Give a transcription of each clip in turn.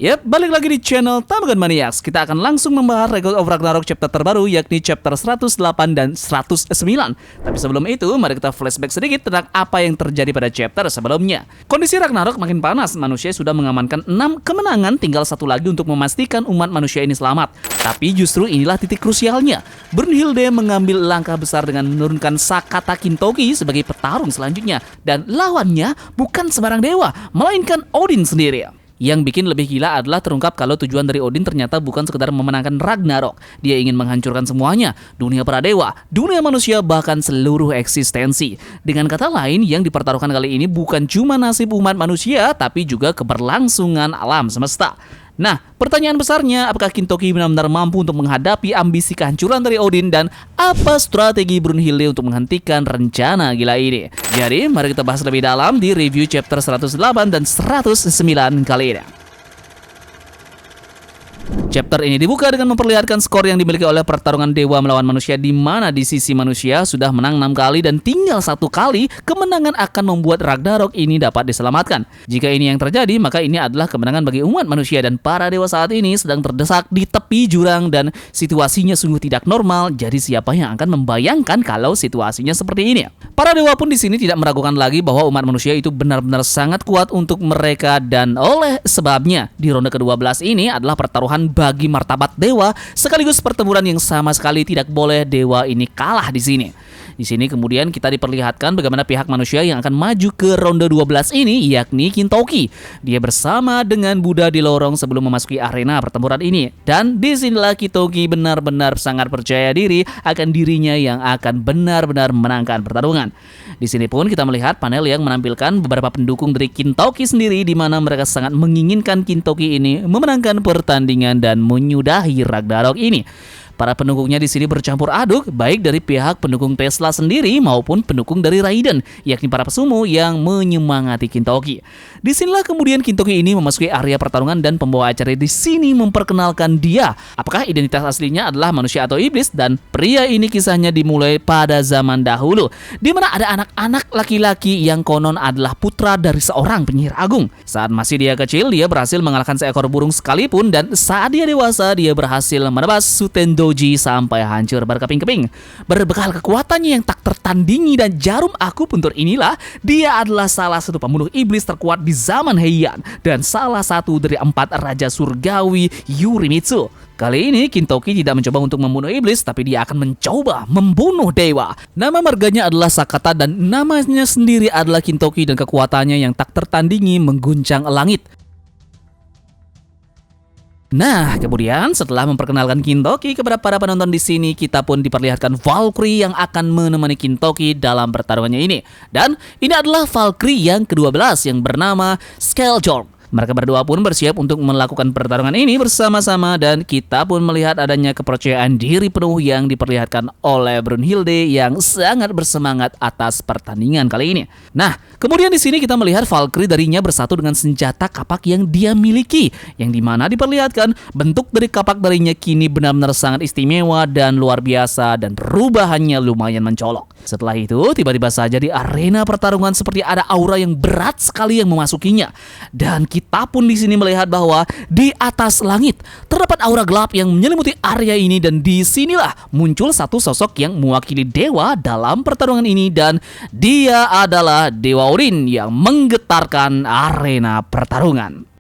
Yap, balik lagi di channel Tamagon Maniacs. Kita akan langsung membahas Record of Ragnarok chapter terbaru, yakni chapter 108 dan 109. Tapi sebelum itu, mari kita flashback sedikit tentang apa yang terjadi pada chapter sebelumnya. Kondisi Ragnarok makin panas, manusia sudah mengamankan 6 kemenangan, tinggal satu lagi untuk memastikan umat manusia ini selamat. Tapi justru inilah titik krusialnya. Brunhilde mengambil langkah besar dengan menurunkan Sakata Kintoki sebagai petarung selanjutnya. Dan lawannya bukan sembarang dewa, melainkan Odin sendiri. Yang bikin lebih gila adalah terungkap kalau tujuan dari Odin ternyata bukan sekedar memenangkan Ragnarok. Dia ingin menghancurkan semuanya, dunia para dewa, dunia manusia, bahkan seluruh eksistensi. Dengan kata lain, yang dipertaruhkan kali ini bukan cuma nasib umat manusia, tapi juga keberlangsungan alam semesta. Nah, pertanyaan besarnya, apakah Kintoki benar-benar mampu untuk menghadapi ambisi kehancuran dari Odin, dan apa strategi Brunhilde untuk menghentikan rencana gila ini? Jadi, mari kita bahas lebih dalam di review chapter 108 dan 109 kali ini. Chapter ini dibuka dengan memperlihatkan skor yang dimiliki oleh pertarungan dewa melawan manusia, di mana di sisi manusia sudah menang 6 kali dan tinggal 1 kali kemenangan akan membuat Ragnarok ini dapat diselamatkan. Jika ini yang terjadi, maka ini adalah kemenangan bagi umat manusia, dan para dewa saat ini sedang terdesak di tepi jurang dan situasinya sungguh tidak normal. Jadi siapa yang akan membayangkan kalau situasinya seperti ini? Para dewa pun di sini tidak meragukan lagi bahwa umat manusia itu benar-benar sangat kuat untuk mereka, dan oleh sebabnya di ronde ke-12 ini adalah pertaruhan bagi martabat dewa, sekaligus pertempuran yang sama sekali tidak boleh dewa ini kalah di sini. Di sini kemudian kita diperlihatkan bagaimana pihak manusia yang akan maju ke ronde 12 ini, yakni Kintoki. Dia bersama dengan Buddha di lorong sebelum memasuki arena pertempuran ini. Dan disinilah Kintoki benar-benar sangat percaya diri akan dirinya yang akan benar-benar memenangkan pertarungan. Di sini pun kita melihat panel yang menampilkan beberapa pendukung dari Kintoki sendiri, di mana mereka sangat menginginkan Kintoki ini memenangkan pertandingan dan menyudahi Ragnarok ini. Para pendukungnya di sini bercampur aduk, baik dari pihak pendukung Tesla sendiri maupun pendukung dari Raiden, yakni para pesumo yang menyemangati Kintoki. Disinilah kemudian Kintoki ini memasuki area pertarungan, dan pembawa acara di sini memperkenalkan dia. Apakah identitas aslinya adalah manusia atau iblis? Dan pria ini kisahnya dimulai pada zaman dahulu, di mana ada anak-anak laki-laki yang konon adalah putra dari seorang penyihir agung. Saat masih dia kecil, dia berhasil mengalahkan seekor burung sekalipun, dan saat dia dewasa, dia berhasil menebas Sutendoji sampai hancur berkeping-keping. Berbekal kekuatannya yang tak tertandingi dan jarum akupuntur inilah, dia adalah salah satu pembunuh iblis terkuat di zaman Heian, dan salah satu dari 4 raja surgawi Yurimitsu. Kali ini Kintoki tidak mencoba untuk membunuh iblis, tapi dia akan mencoba membunuh dewa. Nama marganya adalah Sakata, dan namanya sendiri adalah Kintoki, dan kekuatannya yang tak tertandingi mengguncang langit. Nah, kemudian setelah memperkenalkan Kintoki kepada para penonton di sini, kita pun diperlihatkan Valkyrie yang akan menemani Kintoki dalam pertarungannya ini. Dan ini adalah Valkyrie yang ke-12 yang bernama Skeljord. Mereka berdua pun bersiap untuk melakukan pertarungan ini bersama-sama, dan kita pun melihat adanya kepercayaan diri penuh yang diperlihatkan oleh Brunhilde yang sangat bersemangat atas pertandingan kali ini. Nah, kemudian di sini kita melihat Valkyrie darinya bersatu dengan senjata kapak yang dia miliki, yang dimana diperlihatkan bentuk dari kapak darinya kini benar-benar sangat istimewa dan luar biasa, dan perubahannya lumayan mencolok. Setelah itu, tiba-tiba saja di arena pertarungan seperti ada aura yang berat sekali yang memasukinya, dan kita pun di sini melihat bahwa di atas langit terdapat aura gelap yang menyelimuti area ini, dan disinilah muncul satu sosok yang mewakili dewa dalam pertarungan ini, dan dia adalah Dewa Odin yang menggetarkan arena pertarungan.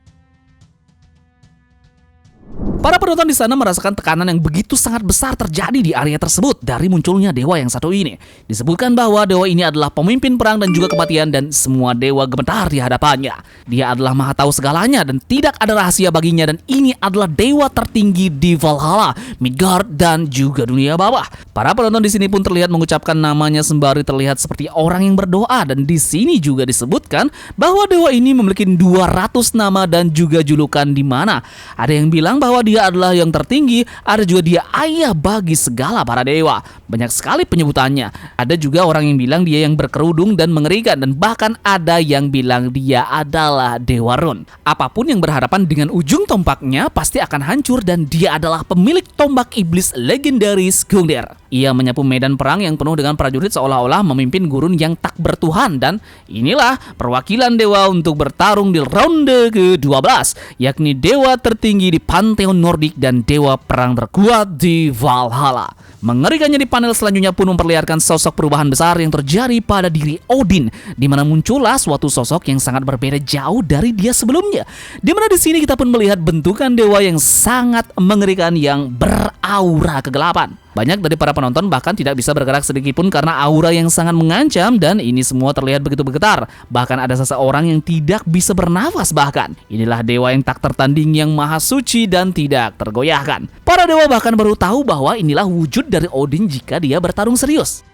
Para penonton di sana merasakan tekanan yang begitu sangat besar terjadi di area tersebut dari munculnya dewa yang satu ini. Disebutkan bahwa dewa ini adalah pemimpin perang dan juga kematian, dan semua dewa gemetar di hadapannya. Dia adalah maha tahu segalanya dan tidak ada rahasia baginya, dan ini adalah dewa tertinggi di Valhalla, Midgard, dan juga dunia bawah. Para penonton di sini pun terlihat mengucapkan namanya sembari terlihat seperti orang yang berdoa, dan di sini juga disebutkan bahwa dewa ini memiliki 200 nama dan juga julukan, di mana ada yang bilang bahwa dia adalah yang tertinggi, ada juga dia ayah bagi segala para dewa. Banyak sekali penyebutannya. Ada juga orang yang bilang dia yang berkerudung dan mengerikan, dan bahkan ada yang bilang dia adalah Dewa Run. Apapun yang berhadapan dengan ujung tombaknya pasti akan hancur, dan dia adalah pemilik tombak iblis legendaris Gungnir. Ia menyapu medan perang yang penuh dengan prajurit seolah-olah memimpin gurun yang tak bertuhan. Dan inilah perwakilan dewa untuk bertarung di ronde ke-12, yakni dewa tertinggi di Pantheon Nordik dan dewa perang terkuat di Valhalla. Mengerikannya di panel selanjutnya pun memperlihatkan sosok perubahan besar yang terjadi pada diri Odin, di mana muncullah suatu sosok yang sangat berbeda jauh dari dia sebelumnya. Di mana di sini kita pun melihat bentukan dewa yang sangat mengerikan yang beraura kegelapan. Banyak dari para penonton bahkan tidak bisa bergerak sedikit pun karena aura yang sangat mengancam, dan ini semua terlihat begitu bergetar. Bahkan ada seseorang yang tidak bisa bernafas bahkan. Inilah dewa yang tak tertanding yang maha suci dan tidak tergoyahkan. Para dewa bahkan baru tahu bahwa inilah wujud dari Odin jika dia bertarung serius.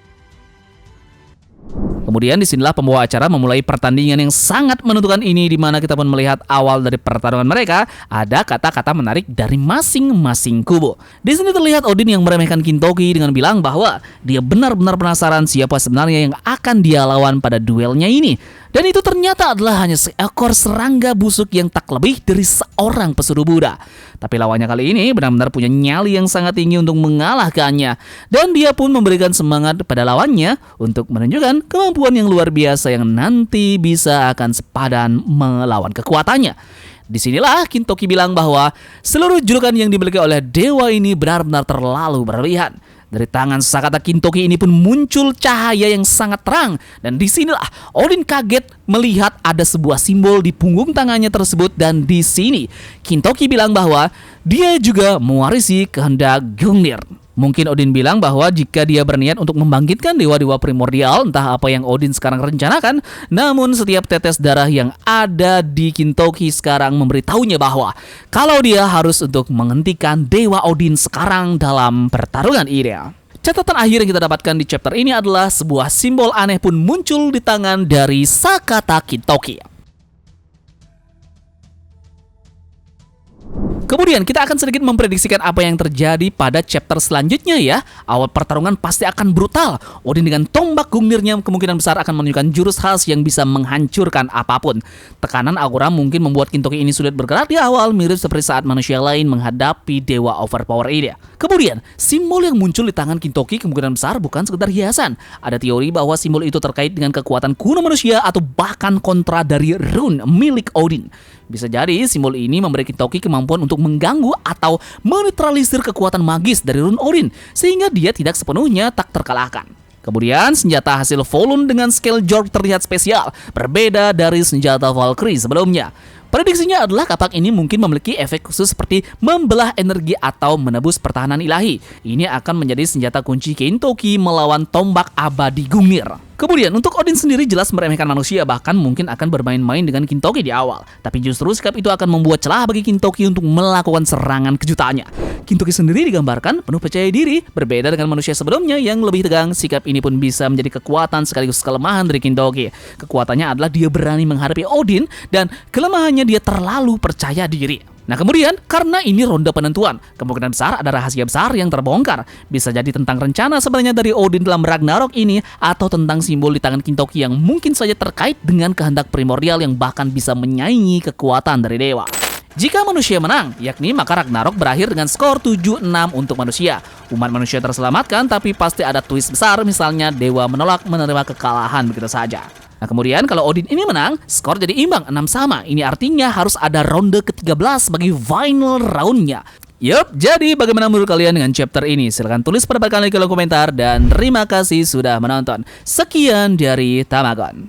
Kemudian disinilah pembawa acara memulai pertandingan yang sangat menentukan ini, di mana kita pun melihat awal dari pertarungan mereka ada kata-kata menarik dari masing-masing kubu. Di sini terlihat Odin yang meremehkan Kintoki dengan bilang bahwa dia benar-benar penasaran siapa sebenarnya yang akan dia lawan pada duelnya ini. Dan itu ternyata adalah hanya seekor serangga busuk yang tak lebih dari seorang pesuruh Buddha. Tapi lawannya kali ini benar-benar punya nyali yang sangat tinggi untuk mengalahkannya. Dan dia pun memberikan semangat pada lawannya untuk menunjukkan kemampuan yang luar biasa yang nanti bisa akan sepadan melawan kekuatannya. Disinilah Kintoki bilang bahwa seluruh julukan yang dimiliki oleh dewa ini benar-benar terlalu berlebihan. Dari tangan Sakata Kintoki ini pun muncul cahaya yang sangat terang, dan disinilah Odin kaget melihat ada sebuah simbol di punggung tangannya tersebut. Dan di sini Kintoki bilang bahwa dia juga mewarisi kehendak Gungnir. Mungkin Odin bilang bahwa jika dia berniat untuk membangkitkan dewa-dewa primordial, entah apa yang Odin sekarang rencanakan, namun setiap tetes darah yang ada di Kintoki sekarang memberitahunya bahwa kalau dia harus untuk menghentikan dewa Odin sekarang dalam pertarungan ini. Catatan akhir yang kita dapatkan di chapter ini adalah sebuah simbol aneh pun muncul di tangan dari Sakata Kintoki. Kemudian kita akan sedikit memprediksikan apa yang terjadi pada chapter selanjutnya ya. Awal pertarungan pasti akan brutal. Odin dengan tombak Gungnirnya kemungkinan besar akan menunjukkan jurus khas yang bisa menghancurkan apapun. Tekanan aura mungkin membuat Kintoki ini sulit bergerak di awal, mirip seperti saat manusia lain menghadapi dewa overpower ini. Kemudian, simbol yang muncul di tangan Kintoki kemungkinan besar bukan sekedar hiasan. Ada teori bahwa simbol itu terkait dengan kekuatan kuno manusia atau bahkan kontra dari rune milik Odin. Bisa jadi simbol ini memberi Kintoki kemampuan untuk mengganggu atau menetralisir kekuatan magis dari rune Odin, sehingga dia tidak sepenuhnya tak terkalahkan. Kemudian senjata hasil Volund dengan scale Jork terlihat spesial, berbeda dari senjata Valkyrie sebelumnya. Prediksinya adalah kapak ini mungkin memiliki efek khusus seperti membelah energi atau menebus pertahanan ilahi. Ini akan menjadi senjata kunci Kintoki melawan tombak abadi Gungnir. Kemudian untuk Odin sendiri jelas meremehkan manusia, bahkan mungkin akan bermain-main dengan Kintoki di awal. Tapi justru sikap itu akan membuat celah bagi Kintoki untuk melakukan serangan kejutannya. Kintoki sendiri digambarkan penuh percaya diri, berbeda dengan manusia sebelumnya yang lebih tegang. Sikap ini pun bisa menjadi kekuatan sekaligus kelemahan dari Kintoki. Kekuatannya adalah dia berani menghadapi Odin, dan kelemahannya dia terlalu percaya diri. Nah kemudian, karena ini ronde penentuan, kemungkinan besar ada rahasia besar yang terbongkar. Bisa jadi tentang rencana sebenarnya dari Odin dalam Ragnarok ini, atau tentang simbol di tangan Kintoki yang mungkin saja terkait dengan kehendak primordial yang bahkan bisa menyaingi kekuatan dari dewa. Jika manusia menang, yakni maka Ragnarok berakhir dengan skor 7-6 untuk manusia. Umat manusia terselamatkan, tapi pasti ada twist besar, misalnya dewa menolak menerima kekalahan begitu saja. Nah kemudian kalau Odin ini menang, skor jadi imbang 6-sama. Ini artinya harus ada ronde ke-13 bagi final roundnya. Yup, jadi bagaimana menurut kalian dengan chapter ini? Silahkan tulis pendapat kalian di kolom komentar, dan terima kasih sudah menonton. Sekian dari Tamagon.